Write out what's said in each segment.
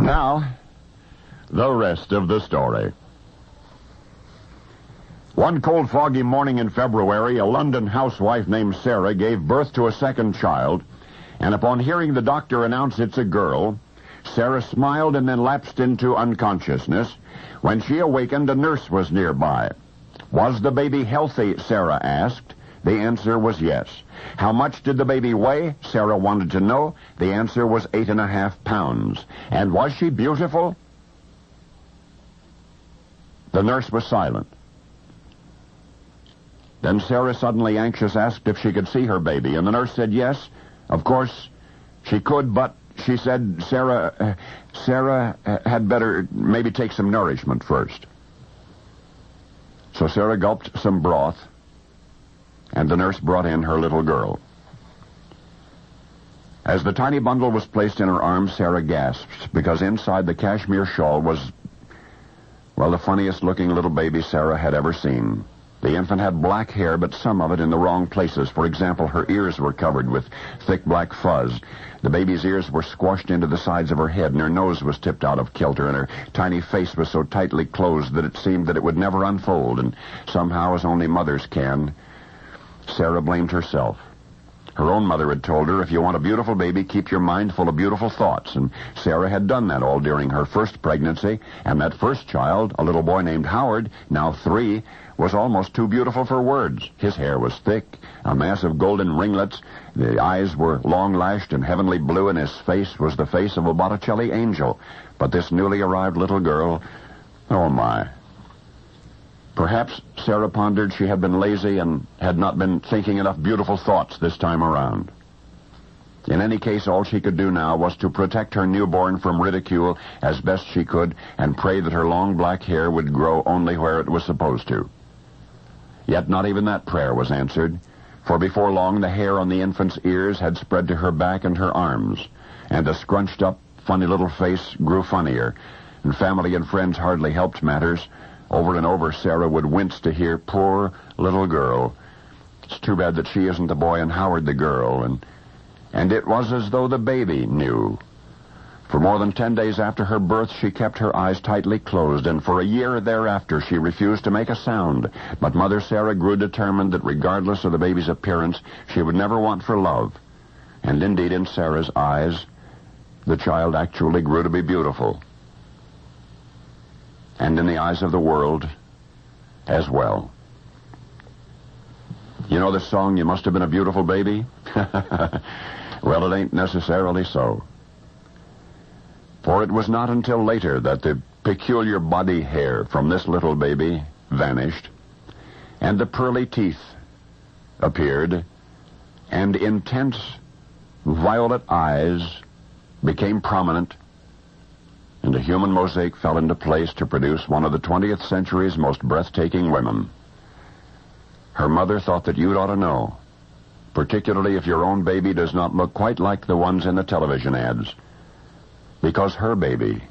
Now, the rest of the story. One cold, foggy morning in February, a London housewife named Sarah gave birth to a second child, and upon hearing the doctor announce it's a girl, Sarah smiled and then lapsed into unconsciousness. When she awakened, a nurse was nearby. Was the baby healthy, Sarah asked. The answer was yes. How much did the baby weigh? Sarah wanted to know. The answer was 8.5 pounds. And was she beautiful? The nurse was silent. Then Sarah, suddenly anxious, asked if she could see her baby, and the nurse said yes. Of course, she could, but she said Sarah had better maybe take some nourishment first. So Sarah gulped some broth, and the nurse brought in her little girl. As the tiny bundle was placed in her arms, Sarah gasped, because inside the cashmere shawl was, well, the funniest-looking little baby Sarah had ever seen. The infant had black hair, but some of it in the wrong places. For example, her ears were covered with thick black fuzz. The baby's ears were squashed into the sides of her head, and her nose was tipped out of kilter, and her tiny face was so tightly closed that it seemed that it would never unfold, and somehow, as only mothers can, Sarah blamed herself. Her own mother had told her, if you want a beautiful baby, keep your mind full of beautiful thoughts, and Sarah had done that all during her first pregnancy, and that first child, a little boy named Howard, now 3, was almost too beautiful for words. His hair was thick, a mass of golden ringlets, the eyes were long-lashed and heavenly blue, and his face was the face of a Botticelli angel. But this newly arrived little girl, oh my. Perhaps, Sarah pondered, she had been lazy and had not been thinking enough beautiful thoughts this time around. In any case, all she could do now was to protect her newborn from ridicule as best she could and pray that her long black hair would grow only where it was supposed to. Yet not even that prayer was answered, for before long the hair on the infant's ears had spread to her back and her arms, and the scrunched-up, funny little face grew funnier, and family and friends hardly helped matters. Over and over, Sarah would wince to hear, poor little girl. It's too bad that she isn't the boy and Howard the girl, and it was as though the baby knew. For more than 10 days after her birth, she kept her eyes tightly closed, and for a year thereafter she refused to make a sound. But Mother Sarah grew determined that regardless of the baby's appearance, she would never want for love. And indeed, in Sarah's eyes, the child actually grew to be beautiful. And in the eyes of the world as well. You know the song, You Must Have Been a Beautiful Baby? Well, it ain't necessarily so. For it was not until later that the peculiar body hair from this little baby vanished, and the pearly teeth appeared, and intense violet eyes became prominent, and a human mosaic fell into place to produce one of the 20th century's most breathtaking women. Her mother thought that you'd ought to know, particularly if your own baby does not look quite like the ones in the television ads, because her baby,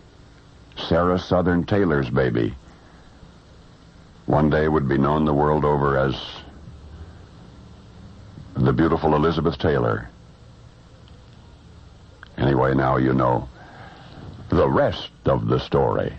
Sarah Southern Taylor's baby, one day would be known the world over as the beautiful Elizabeth Taylor. Anyway, now you know the rest of the story.